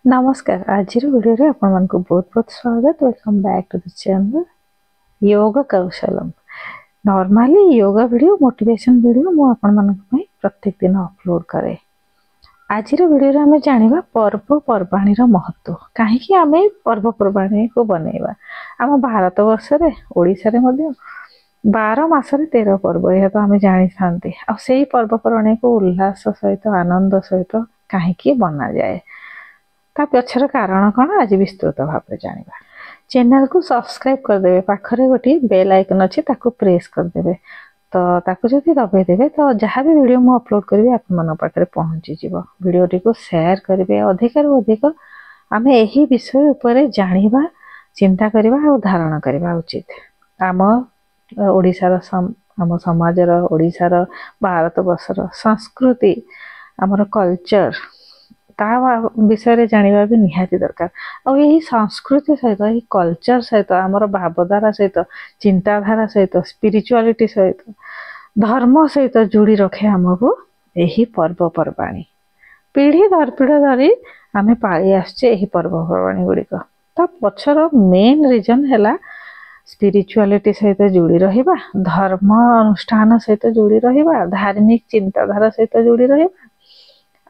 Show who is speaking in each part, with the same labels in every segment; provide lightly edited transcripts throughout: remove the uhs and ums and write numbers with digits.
Speaker 1: नमस्कार आज वीडियो रे आपण मन को बहुत बहुत स्वागत। Welcome back to the channel Yog Kaushalam. Normally yoga video motivation video मु आपण मन को प्रत्येक दिन अपलोड करे। आज वीडियो रे हमें जानिबा पर्वपर्वाणी रो महत्व काहे कि हमें पर्वपर्वाणी को बनेबा। हम भारत वर्ष रे ओडिसा रे मध्ये 12 मास रे 13 पर्व यह तो हमें जानि थांती आ सेही पर्वपर्वाणी को उल्लास सहित आनंद सहित काहे कि बना जाए ता पछर कारण कौन आज विस्तृत भाव जानिबा। चैनल को सब्सक्राइब कर देबे, पाखरे गोटी बेल आइकन अछि ताको प्रेस कर देबे तो ताको जदि दबे देबे तो जहाँ भी वीडियो मु अपलोड करबे आप मन पाखरे पहुंची जिवो। वीडियो टी को शेयर करबे, अधिक रु अधिक आमे एही विषय ऊपर जानिबा, चिंता करबा और धारणा करबा उचित। आम ओडिसा आम समाज रो, ओडिसा रो, भारत वर्ष रो संस्कृति, आमर कल्चर ता विषय रे जानिबा भी निहाती दरकार। और यही संस्कृति सहित यही कल्चर सहित आमर भावधारा सहित चिंताधारा सहित स्पिरिचुआलिटी सहित धर्म सहित जोड़ी रखे आमको यही पर्वपर्वाणी। पीढ़ी दर पीढ़ी धरी आमे पाली आछे यही पर्वपर्वाणी गुड़िक। ता पछर मेन रीजन हैला स्पिरिचुआलिटी सहित जोड़ी रहिबा, धर्म अनुष्ठान सहित जोड़ी रहिबा, धार्मिक चिंताधारा सहित जोड़ी रहिबा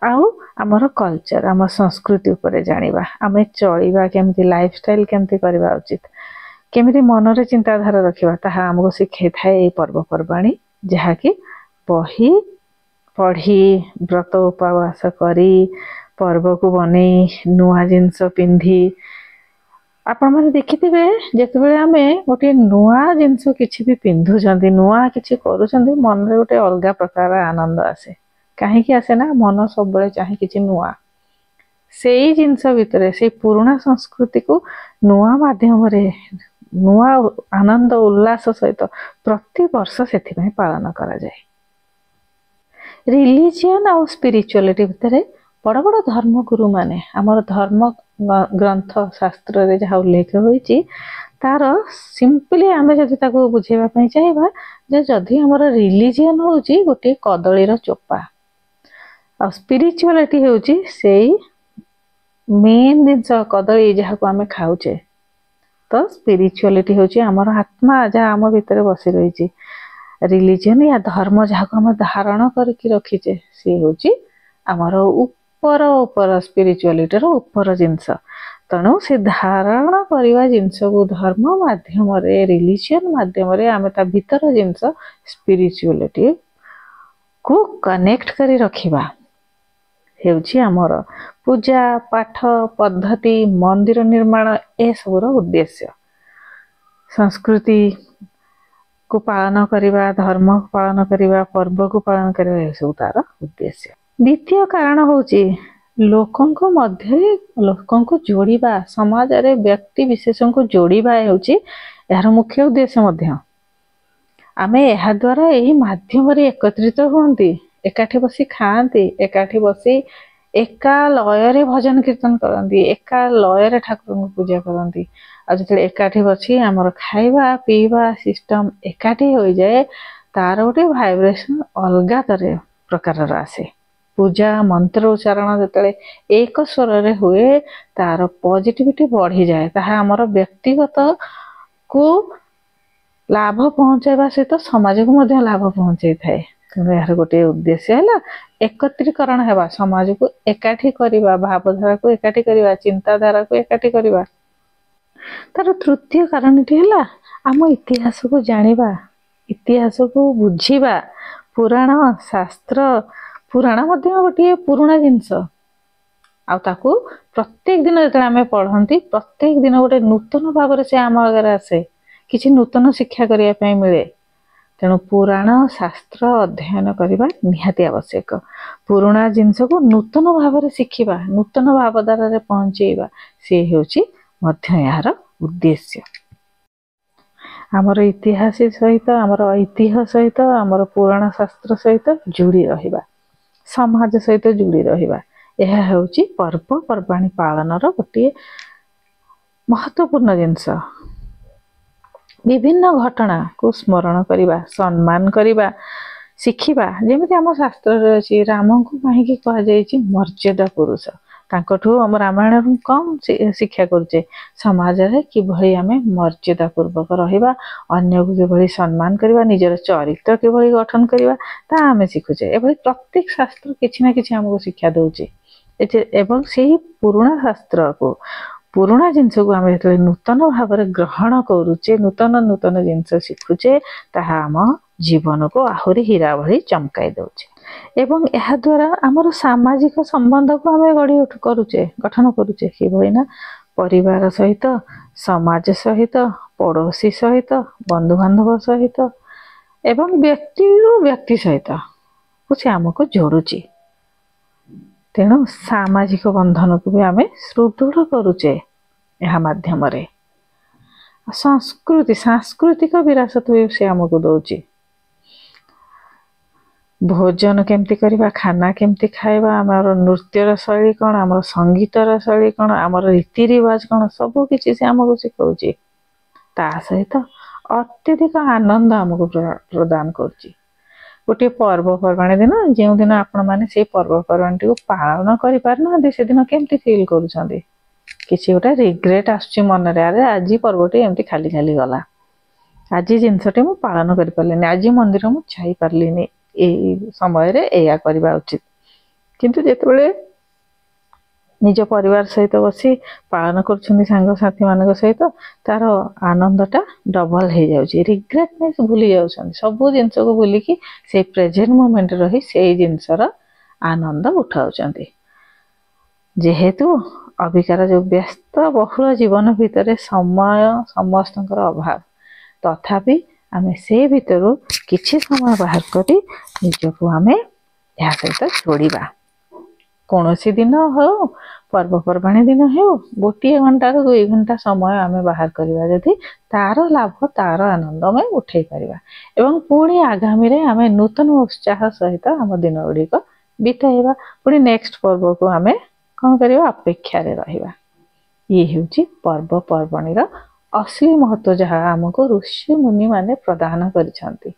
Speaker 1: आउ आमर कल्चर आम संस्कृति उपरे जानिबा। आमे चलिबा केमती, लाइफस्टाइल केमती करबा उचित, केमती मनरे चिंताधारा रखिबा ताहा हमको शिखाई थाए ए पर्वपर्वाणी। जहा कि बही पढ़ी व्रत उपवास करी पर्व को बने नुआ जिनस पिंधी आपण माने देखिथिबे जेतेबेले आमे गोटे नुआ जिनस किछि भी पिंधुचंदी, नुआ किछि करूचंदी, मन रे गोटे अलगा प्रकार आनंद आसे। कहीं आसे ना मन सब बड़े चाहे किछि नुआ से जिनस भितर से पुराना संस्कृति को नुआ माध्यम रे नुआ आनंद उल्लास सहित प्रति वर्ष से पालन करा जाए। रिलीजियन और स्पिरिचुअलिटी भितर बड़ बड़ धर्म गुरु माने आमर धर्म ग्रंथ शास्त्र रे जहाँ उल्लेख होईची तार सिंपली आमे जदि ताको बुझेबा पई चाहिबा जे जदि हमर रिलीजियन होउची गोटे कदलीर चोपा और स्पिरिचुअलिटी होउची सेई मेन जिनस कदली जहाँ को आमे खाउचे। तो स्पिरिचुअलिटी होउची हमर आत्मा जहाँ आम भितर बसी रही। रिलीजियन या धर्म जहाँ को हम धारण करके रखीचे सी होउची हमर ऊपर ऊपर स्पिरिचुअलिटी रो ऊपर जिनस। तणु से धारण करवा जिनस को धर्म माध्यम रे, रिलीजियन माध्यम रे आमे ता भीतर जिनस स्पिरिचुअलिटी को कनेक्ट करी रखिबा हेउची हमर पूजा पाठ पद्धति मंदिर निर्माण ए सबर उद्देश्य। संस्कृति को पालन करिबा, धर्म को पालन करिबा, पर्व को पालन करिबा ए सब तार उद्देश्य। द्वितीय कारण होची लोकन को मध्य लोकन को जोड़ीबा, समाज रे व्यक्ति विशेषण को जोड़ीबा हेउची यार मुख्य उद्देश्य मध्य। आमे एहा द्वारा एही माध्यम रे एकत्रित होंती, एकाठी बसी खाती, एकाठी बसी एका लय भजन कीर्तन करती, एका लय ठाकुर को पूजा करती। जो एकाठी बसी आमर खाइबा पीवा सिस्टम एकाठी हो जाए तार गोटे भाइब्रेशन अलगा प्रकार आसे। पूजा मंत्र उच्चारण जो एक स्वर रे हुए तार पॉजिटिविटी बढ़ी जाए, ताहा आमर व्यक्तिगत को लाभ पहुंचाइबा सहित समाज को मध्य लाभ पहुंचाई थाए। तेणु यार गोटे उद्देश्य है एकत्रीकरण हेबा, समाज को एकाठी करिबा, भावधारा को एकाठी करिबा, चिंताधारा को एकाठी करिबा। तार तृतीय कारण है आम इतिहास को जानिबा, इतिहास को बुझिबा। पुराण शास्त्र पुराण मध्य गोटे पुराना जिनस आउ ताकू प्रत्येक दिन जो आम पढ़ती प्रत्येक दिन गोटे नूतन भाव से आम आगे आसे, किसी नूतन शिक्षा करने मिले। तेणु पुराण शास्त्र अध्ययन करने निहाती आवश्यक। पुराना जिनस को नूतन भाव में शिखिबा, नूतन भावधारा रे पहुंचेबा से होची मध्य यार उद्देश्य। आमर इतिहास सहित आमर ऐतिह्य सहित आमर पुराण शास्त्र सहित जोड़ी रहिबा, समाज सहित जोड़ी रहिबा यह होची पर्वपर्वाणी पालन रो गोटे महत्वपूर्ण जिनस। विभिन्न घटना को स्मरण करिबा, सम्मान करिबा, शिखिबा। जेमिति आम शास्त्र रे अछि राम को काहे कि कहा जायछि मर्यादा पुरुष। तांकठू हम रामायण कम शिक्षा करुचे समाज रे किभली आमे मर्यादा पूर्वक रहिबा अन्य को किभली सम्मान करबा निजर चरित्र किभली गठन करबा ता आमे शिखुचे एभली प्रत्येक शास्त्र किछि ना किछि हमको शिक्षा दउचे एवं से पुराना शास्त्र को पुराना जिनस को आम जो नूतन भाव में ग्रहण करुचे नूतन नूतन जिनस शिखुचे ताहा आम जीवन को आहुरी हीरा भली चमकाई दउचे एवं यह द्वारा आमर सामाजिक संबंध को आम गढ़ी करुचे गठन करुचे कि ना परिवार सहित समाज सहित पड़ोसी सहित बंधु बांधव सहित एवं व्यक्ति व्यक्ति सहित कुछ आमको जोड़ुची तेणु सामाजिक बंधन को भी आम सुदृढ़ करुचे यह माध्यम रे संस्कृति सांस्कृतिक विरासत भी से आमको दौची भोजन केमती करबा खाना केमती खाइबा आमर नृत्यर शैली कौन आमर संगीतर शैली कौन आमर रीति रिवाज कौन सब किसी से आमको शिखाउची ता सहित अत्यधिक आनंद आमको प्रदान करुची गोटे पर्वपर्वाणी दिन जो दिन आपण मैंने से पर्वपर्वाणी को पालन करि पारना से दिन केमती फील करूछंदी किसी गोटे रिग्रेट आसुची मन रे अरे आज पर्वटी एमती खाली खाली गला आज जिनसटे मु पालन करि पारलिनी आज मंदिर मु छाई पारलिनी ए समय रे एया करबा उचित किंतु जेतेबेले निज परिवार सहित बसी पालन कर सांग साथी मान सहित तार आनंदटा डबल हो जाऊँगी रिग्रेटनेस भूली जाऊँ सब जिन को भूलिकी से प्रेजेंट मोमेंट रही से जिनसर आनंद उठाऊँ जेहेतु अबिकार जो व्यस्त बहुल जीवन भितर समय समस्त अभाव तथापि आमे से भितर किछि समय बाहर करी निजको आमे या सहित जोड़िबा कौन सी दिन हो पर्वपर्वाणी दिन हो गोटे घंटा रू 2 घंटा समय आमे बाहर करवा जदि तार लाभ तार आनंद में उठे पारिबा एवं पुणी आगामी रे आमे नूतन उत्साह सहित आम दिन गुड़िक बिताइबा पुणी नेक्स्ट पर्व को आमे कौन करवा अपेक्षा रे रहिबा ये होची पर्वपर्वाणीर असली महत्व जहाँ आमको ऋषि मुनि माने प्रदान करिसंती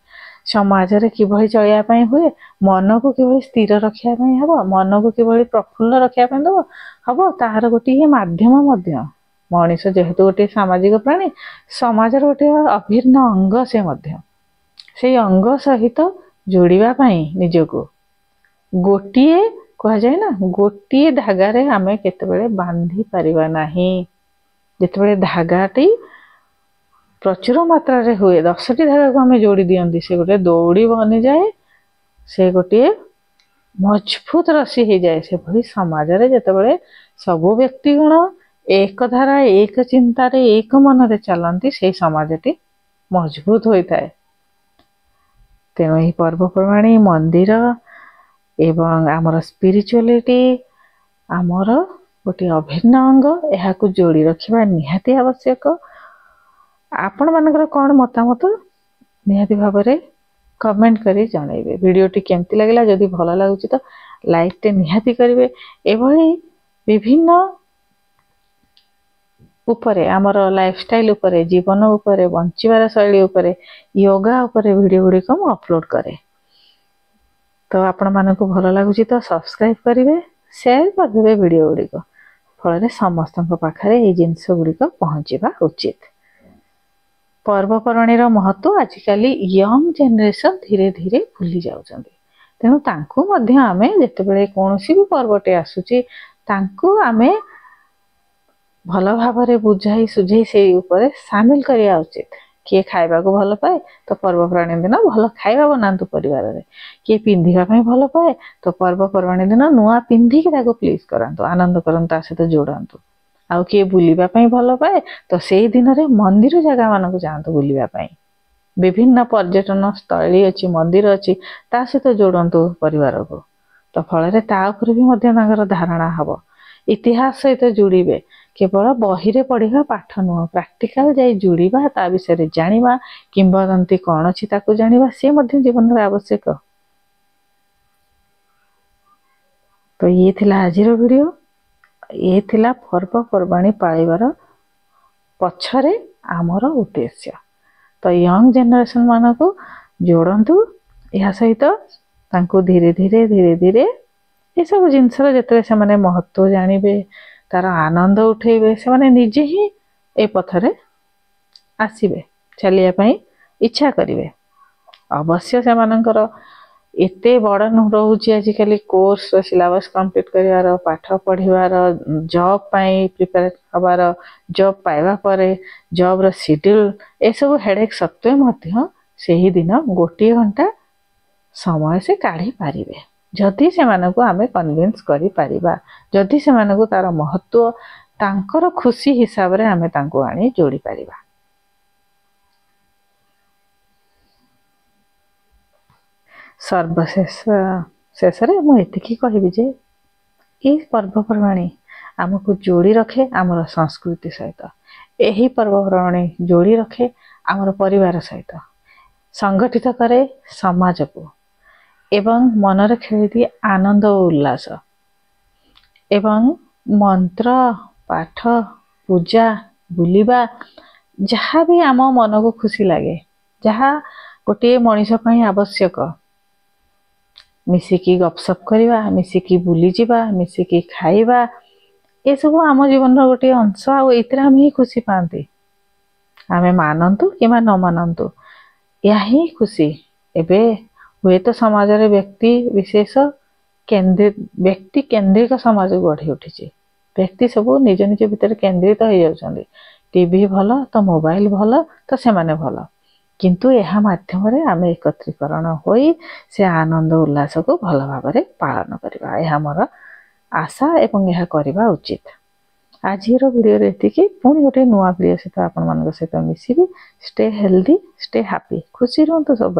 Speaker 1: समाज रे किभली चलिया पई हुए मन को किभली स्थिर रखिया पई हबो मन को किभली प्रफुल्ल रखिया पई दबो हबो ताहार गोटे माध्यम मध्य मनीष जेहेतु गोटे सामाजिक प्राणी समाज रे गोटे अभिन्न अंग से मध्य से अंग सहित जोड़िबा पई निजको गोटिए कह जाए ना गोटिए धागा रे आमे केतेबेले बांधी परिबा नाही जेतेबेले धागाटी प्रचुर मात्रा रे हुए 10टी धागा को आम जोड़ी दियंती से गोटे दौड़ी बनी जाए से गोटे मजबूत रसी हो जाए से भली समाज रे जेतेबेले सबु व्यक्तिगण एक धारा एक चिंतार एक मन रे चलती से समाजटी मजबूत होता है तेणु यही पर्वपर्वाणी मंदिर एवं आमर स्पिरिचुअलिटी आमर गोटे अभिन्न अंग यह जोड़ी रखा निहाती आवश्यक आपण मानकर कौन मतामत निहाती भाव में कमेंट करी जनइबे वीडियोटी केमती लगिला जदि भल लगुच तो लाइक टे निहाती करिवे एभली विभिन्न उपरे आमर लाइफस्टाइल उपरे जीवन उपरे बंचिबार शैली उपरे योगा उपरे वीडियो गुडी को अपलोड करे तो आपण मानक भल लगुच तो सब्सक्राइब करिवे शेयर करदे वीडियो गुडी को फल समस्त पाखे ये जिनस गुड़िक पहुँचवा उचित पर्वपर्वाणीर महत्व आजिकल यंग जेनरेशन धीरे धीरे भूली जाउछंती तेणु तांकु मध्य आमे जेतेबेले कोनोसी भी पर्वटे आसुची तांकु आमे भल भाव में बुझाई सुझाई से ऊपर सामिल करिया उचित किए खाइबा को भल पाए तो पर्वपर्वाणी दिन भल खाइबा बनातु परिवार रे किए पिंधिबा पई भल पाए तो पर्वपर्वाणी दिन नुआ पिंधिकी ताको प्लीज करंतु आनंद करंतु आ सहित जोड़ंतु आउ किए बुलिबा पई भल पाए तो सेई दिन रे मंदिर जगह मानक जांतु बुलिबा पई विभिन्न पर्यटन स्थली अछि मंदिर अछि ता सहित जोड़ंतु परिवार को तो फल रे ता ऊपर भी मध्य तांकर धारणा हबो इतिहास सहित जुड़िबे केवल बही रे पढ़िबा पाठ नुह प्रैक्टिकल जाई जुड़िबा ता विषय जानिबा किंवदंती कौन अछि ताकू जानिबा से मध्य जीवन रे आवश्यक तो ये थिला आजिर वीडियो ये थिला पर्वपर्वाणी पाळिबार पछरे आमर उद्देश्य तो यंग जेनरेशन मानको जोड़ंतु या सहित तांको धीरे धीरे ये सब जिनसर जिते से महत्व जानवे तार आनंद उठेबे से निजे ही ए पथरे आसबे चलिए इच्छा करेंगे। अवश्य से मानकर एते बर्डन रोचे आजिकल कोर्स सिलेबस कंप्लीट कर पाठ पढ़ार जॉब प्रिपेयर हबार जॉब पाइबा पर जॉब रो शेड्यूल ए सब हेडेक सत्वे मध्य से ही दिन गोटे घंटा समय से काढ़ी पारिबे जदि से मानकु आमे कन्विंस करि परिबा जदि से मानकु तार महत्व तांकर खुशी हिसाब रे आमे तांको आनी जोड़ी परिबा। सर्वशेष शेष मुझे कहबी जे ये पर्वपर्वाणी आमको जोड़ी रखे आमर संस्कृति सहित यही पर्वपर्वाणी जोड़ी रखे आमर परिवार सहित संगठित करे समाज को एवं मनरे खेली दिए आनंद और उल्लास एवं मंत्र पाठ पूजा बुलिबा जहाँ भी आम मन को खुशी लगे जहाँ गोटे मनीष आवश्यक मिसिकी गपसप करवा मिसिकी बुली जावा मिसिकी खाइबा ये सब आम जीवन गोटे अंश आम ही खुशी पाती आमे मानतु कि न मानतु या ही खुशी एबे हुए तो समाज रे व्यक्ति विशेष केंद्रित व्यक्ति केंद्रिक समाज गढ़ी उठी व्यक्ति सब निज निज भितर केंद्रित हो जाउछन्ती टीवी भल तो मोबाइल भल तो से माने भल किंतु यह माध्यम रे आमे एकत्रीकरण होई से आनंद उल्लास को भल भाव में पालन करबा यह मोर आशा एवं यह करबा उचित। आज वीडियो एतिकी पुणी गोटे नुआ वीडियो सहित आपण मान सहित मिसिबी। स्टे हेल्दी स्टे हैप्पी खुशी रुहतु सब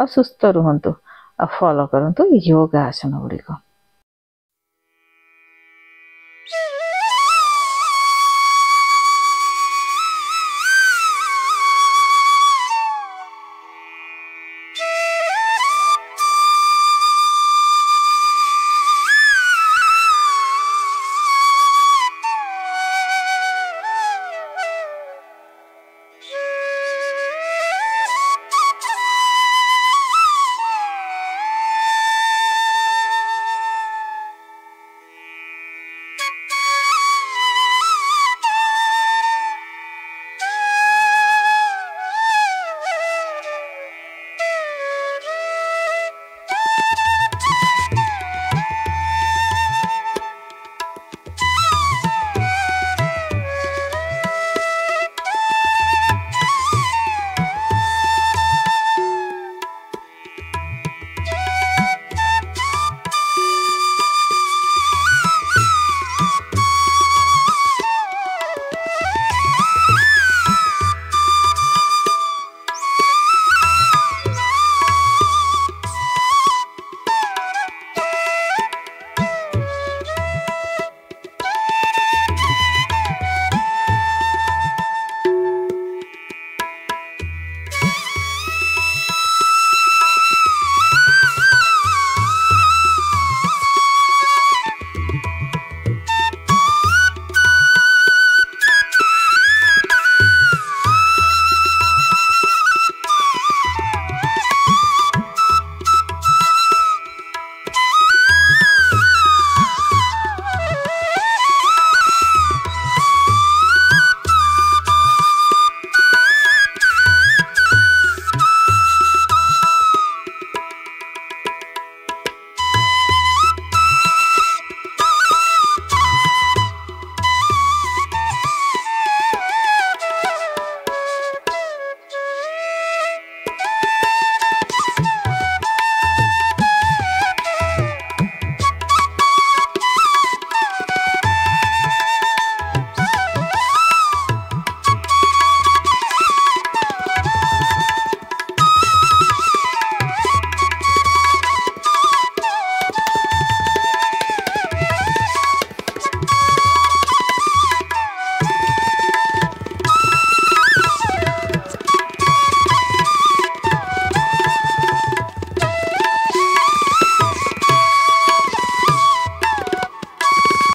Speaker 1: आ सुस्थ रुहतु आ फॉलो करंतु योगा आसन गुड़िक।